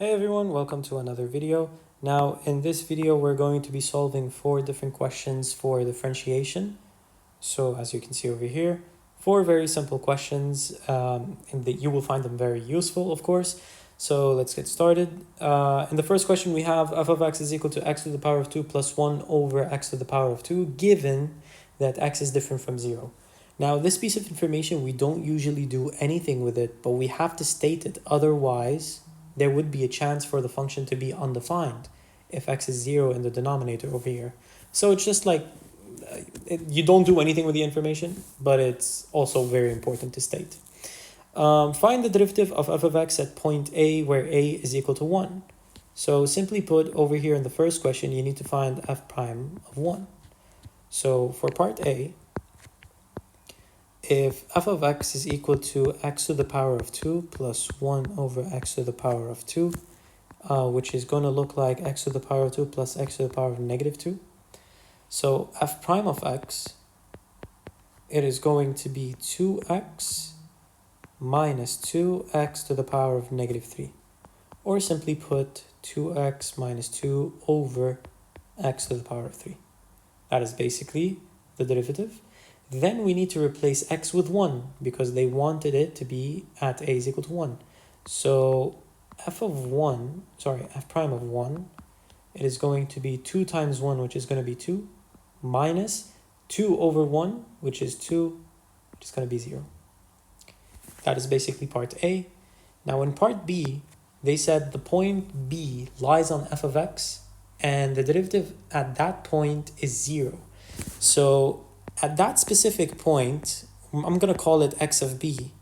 Hey everyone, welcome to another video. Now in this video we're going to be solving 4 different questions for differentiation. So as you can see over here, 4 very simple questions and that you will find them very useful, of course. So let's get started. In the first question we have f of x is equal to x to the power of 2 plus 1 over x to the power of 2 given that x is different from 0. Now this piece of information we don't usually do anything with it, but we have to state it, otherwise there would be a chance for the function to be undefined if x is 0 in the denominator over here. So it's just like, you don't do anything with the information, but it's also very important to state. Find the derivative of f of x at point A where A is equal to 1. So simply put, over here in the first question, you need to find f prime of 1. So for part A, if f of x is equal to x to the power of 2 plus 1 over x to the power of 2, which is going to look like x to the power of 2 plus x to the power of negative 2. So f prime of x, it is going to be 2x minus 2x to the power of negative 3. Or simply put, 2x minus 2 over x to the power of 3. That is basically the derivative. Then we need to replace x with 1 because they wanted it to be at a is equal to 1. So f prime of 1, it is going to be 2 times 1, which is going to be 2, minus 2 over 1, which is 2, which is going to be 0. That is basically part A. Now in part B, they said the point B lies on f of x, and the derivative at that point is 0. So at that specific point, I'm going to call it x of b,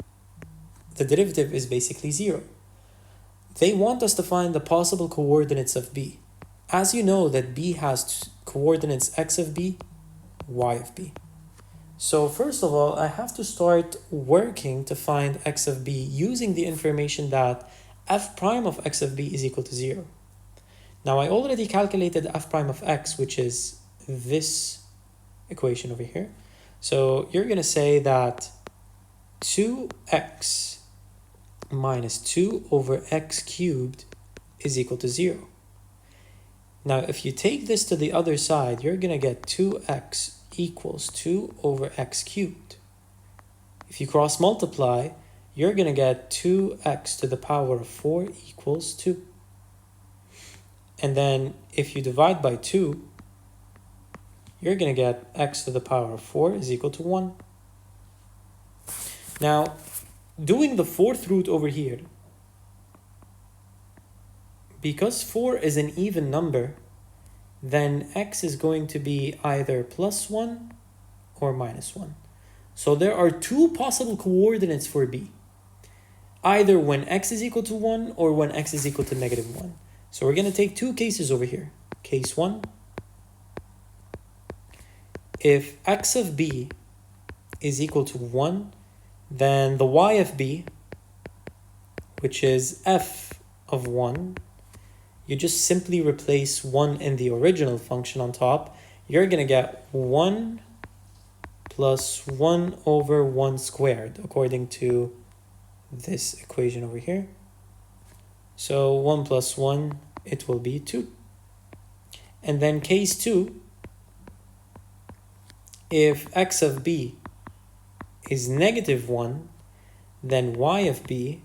the derivative is basically 0. They want us to find the possible coordinates of b. As you know that b has coordinates x of b, y of b. So first of all, I have to start working to find x of b using the information that f prime of x of b is equal to 0. Now I already calculated f prime of x, which is this equation over here. So you're going to say that 2x minus 2 over x cubed is equal to 0. Now if you take this to the other side, you're going to get 2x equals 2 over x cubed. If you cross multiply, you're going to get 2x to the power of 4 equals 2. And then if you divide by 2, you're going to get x to the power of 4 is equal to 1. Now, doing the fourth root over here, because 4 is an even number, then x is going to be either plus 1 or minus 1. So there are 2 possible coordinates for b, either when x is equal to 1 or when x is equal to negative 1. So we're going to take 2 cases over here. Case 1, if x of b is equal to 1, then the y of b, which is f of 1, you just simply replace 1 in the original function on top. You're going to get 1 plus 1 over 1 squared, according to this equation over here. So 1 plus 1, it will be 2. And then case 2, if x of b is negative 1, then y of b,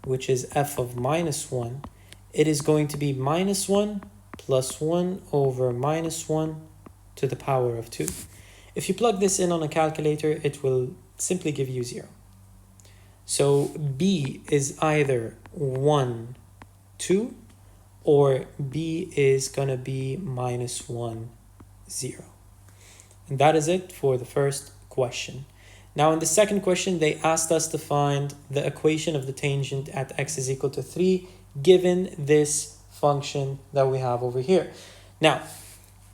which is f of minus 1, it is going to be minus 1 plus 1 over minus 1 to the power of 2. If you plug this in on a calculator, it will simply give you 0. So b is either 1, 2, or b is going to be minus 1, 0. And that is it for the first question. Now in the second question, they asked us to find the equation of the tangent at x is equal to 3, given this function that we have over here. Now,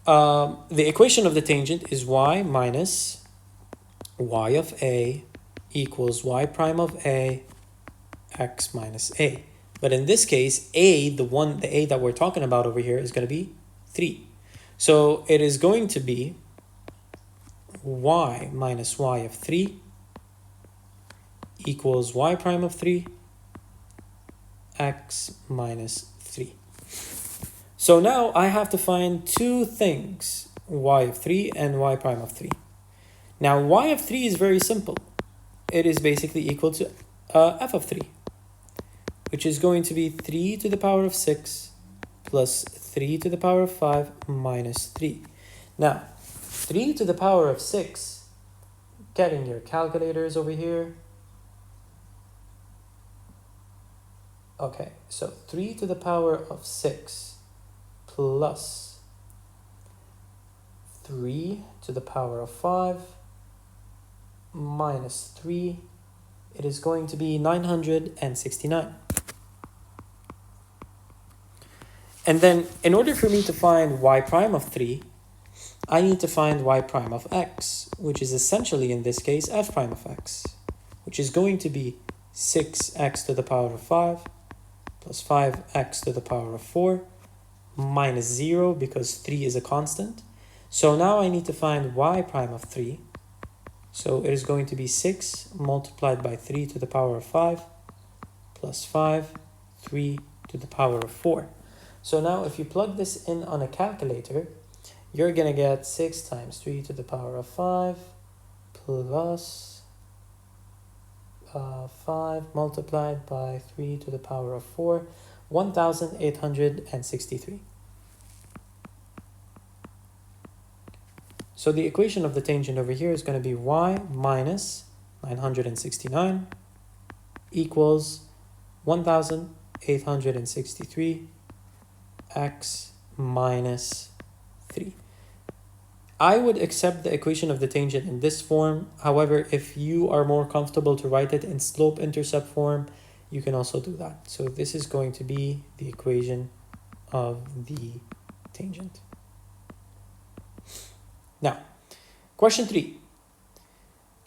the equation of the tangent is y minus y of a equals y prime of a x minus a. But in this case, the a that we're talking about over here is going to be 3. So it is going to be y minus y of 3 equals y prime of 3 x minus 3. So now I have to find two things, y of 3 and y prime of 3. Now y of 3 is very simple. It is basically equal to f of 3, which is going to be 3 to the power of 6 plus 3 to the power of 5 minus 3. Now, 3 to the power of 6, getting your calculators over here. Okay, so 3 to the power of 6 plus 3 to the power of 5 minus 3, it is going to be 969. And then in order for me to find y prime of 3, I need to find y prime of x, which is essentially in this case f prime of x, which is going to be 6x to the power of 5 plus 5x to the power of 4 minus 0 because 3 is a constant. So now I need to find y prime of 3. So it is going to be 6 multiplied by 3 to the power of 5 plus 5, 3 to the power of 4. So now if you plug this in on a calculator, you're going to get 6 times 3 to the power of 5 plus 5 multiplied by 3 to the power of 4, 1,863. So the equation of the tangent over here is going to be y minus 969 equals 1,863 x minus 3. I would accept the equation of the tangent in this form. However, if you are more comfortable to write it in slope-intercept form, you can also do that. So this is going to be the equation of the tangent. Now, question 3.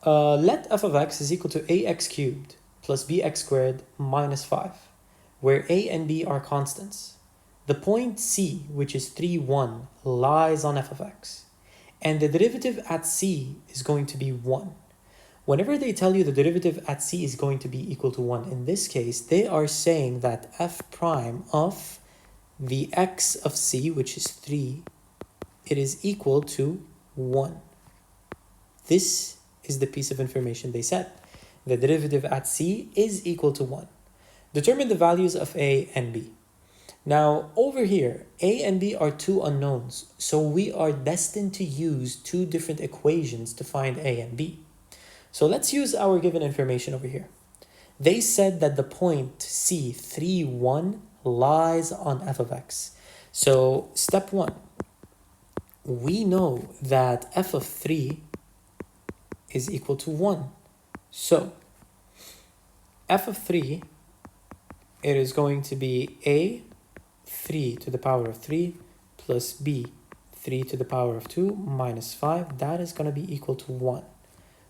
Let f of x is equal to ax cubed plus bx squared minus 5, where a and b are constants. The point C, which is 3, 1, lies on f of x. And the derivative at C is going to be 1. Whenever they tell you the derivative at C is going to be equal to 1, in this case, they are saying that f prime of the x of C, which is 3, it is equal to 1. This is the piece of information they said. The derivative at C is equal to 1. Determine the values of A and B. Now, over here, A and B are two unknowns, so we are destined to use two different equations to find A and B. So let's use our given information over here. They said that the point C, 3, 1, lies on f of x. So step 1, we know that f of 3 is equal to 1. So f of 3, it is going to be A 3 to the power of 3 plus b 3 to the power of 2 minus 5. That is going to be equal to 1.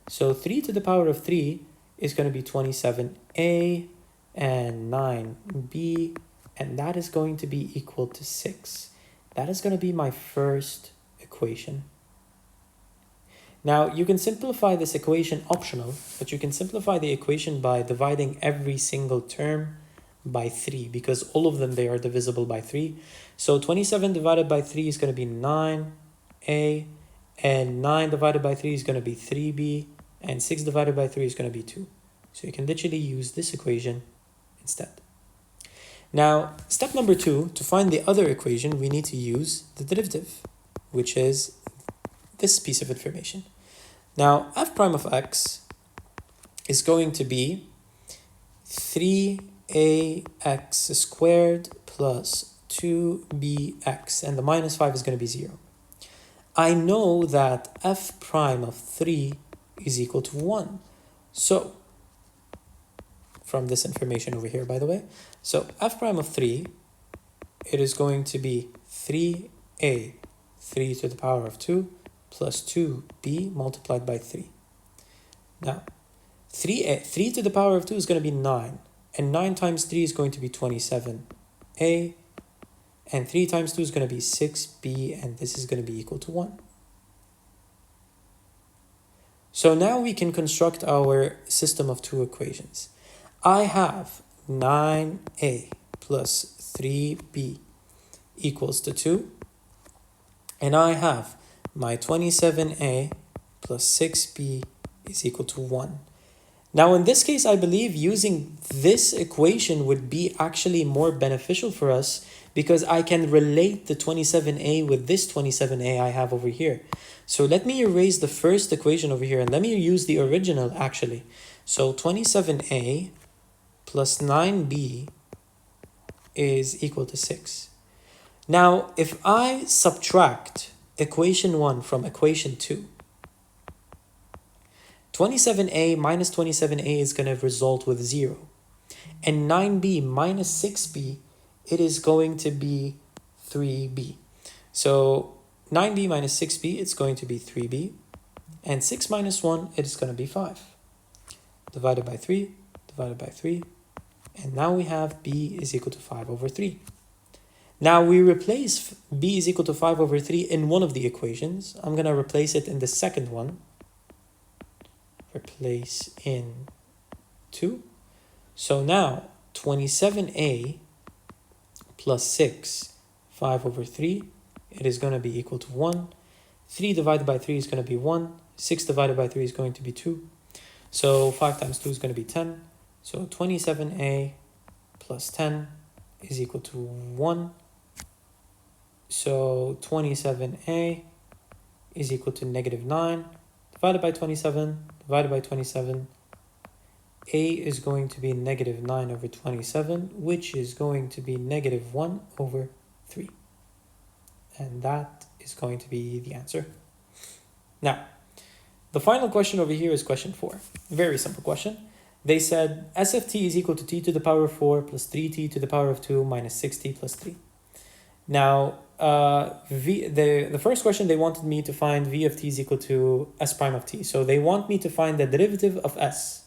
So 3 to the power of 3 is going to be 27a and 9b, and that is going to be equal to 6. That is going to be my first equation. Now, you can simplify this equation, optional, but you can simplify the equation by dividing every single term by 3, because all of them, they are divisible by 3. So 27 divided by 3 is going to be 9a, and 9 divided by 3 is going to be 3b, and 6 divided by 3 is going to be 2. So you can literally use this equation instead. Now, step number 2, to find the other equation, we need to use the derivative, which is this piece of information. Now, f prime of x is going to be 3ax squared plus 2bx, and the minus 5 is going to be 0. I know that f prime of 3 is equal to 1. So, from this information over here, by the way, so f prime of 3, it is going to be 3a, 3 to the power of 2, plus 2b multiplied by 3. Now, 3 to the power of 2 is going to be 9. And 9 times 3 is going to be 27a. And 3 times 2 is going to be 6b. And this is going to be equal to 1. So now we can construct our system of two equations. I have 9a plus 3b equals to 2. And I have my 27a plus 6b is equal to 1. Now, in this case, I believe using this equation would be actually more beneficial for us because I can relate the 27a with this 27a I have over here. So let me erase the first equation over here and let me use the original actually. So 27a plus 9b is equal to 6. Now, if I subtract equation 1 from equation 2, 27a minus 27a is going to result with 0. And 9b minus 6b, it is going to be 3b. So 9b minus 6b, it's going to be 3b. And 6 minus 1, it is going to be 5. Divided by 3, divided by 3. And now we have b is equal to 5 over 3. Now we replace b is equal to 5 over 3 in one of the equations. I'm going to replace it in the second one. Replace in 2. So now 27a plus 6, 5 over 3, it is going to be equal to 1. 3 divided by 3 is going to be 1. 6 divided by 3 is going to be 2. So 5 times 2 is going to be 10. So 27a plus 10 is equal to 1. So 27a is equal to negative 9 divided by 27 divided by 27. A is going to be negative 9 over 27, which is going to be negative 1 over 3. And that is going to be the answer. Now, the final question over here is question 4. Very simple question. They said S of t is equal to t to the power of 4 plus 3t to the power of 2 minus 6t plus 3. Now, the first question, they wanted me to find v of t is equal to s prime of t. So they want me to find the derivative of s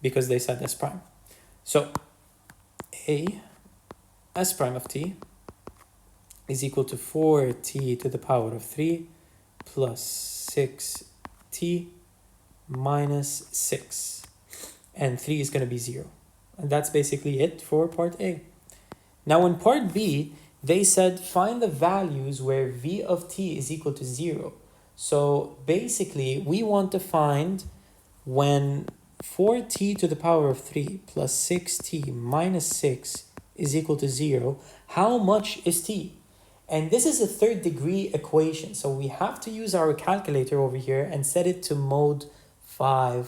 because they said s prime. So s prime of t is equal to 4t to the power of 3 plus 6t minus 6. And 3 is going to be 0. And that's basically it for part A. Now in part B, they said find the values where v of t is equal to 0. So basically, we want to find when 4t to the power of 3 plus 6t minus 6 is equal to 0, how much is t? And this is a third degree equation. So we have to use our calculator over here and set it to mode 4,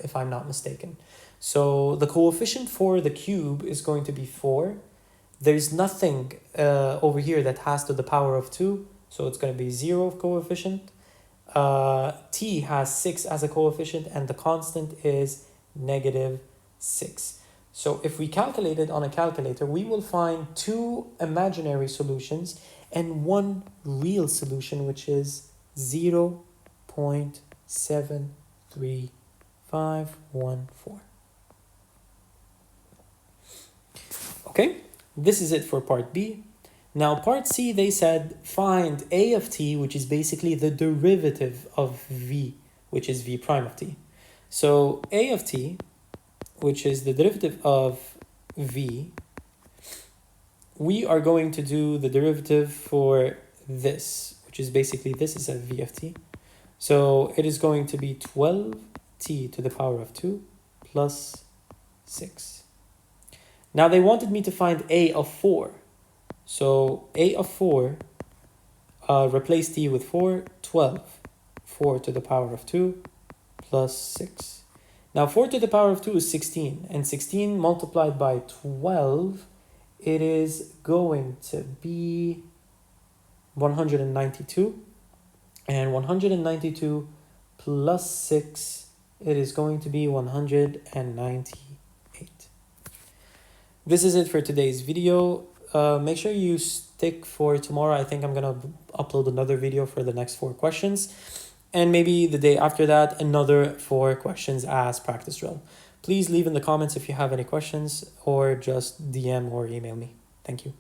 if I'm not mistaken. So the coefficient for the cube is going to be 4. There's nothing over here that has to the power of 2, so it's going to be 0 coefficient. T has 6 as a coefficient, and the constant is negative 6. So if we calculate it on a calculator, we will find 2 imaginary solutions and 1 real solution, which is 0.73514. Okay? This is it for part B. Now part C, they said find a of t, which is basically the derivative of v, which is v prime of t. So a of t, which is the derivative of v, we are going to do the derivative for this, which is basically this is a v of t. So it is going to be 12t to the power of 2 plus 6. Now they wanted me to find a of 4. So a of 4, replace t with 4, 12. 4 to the power of 2 plus 6. Now 4 to the power of 2 is 16. And 16 multiplied by 12, it is going to be 192. And 192 plus 6, it is going to be 198. This is it for today's video. Make sure you stick for tomorrow. I think I'm going to upload another video for the next 4 questions. And maybe the day after that, another 4 questions as practice drill. Please leave in the comments if you have any questions or just DM or email me. Thank you.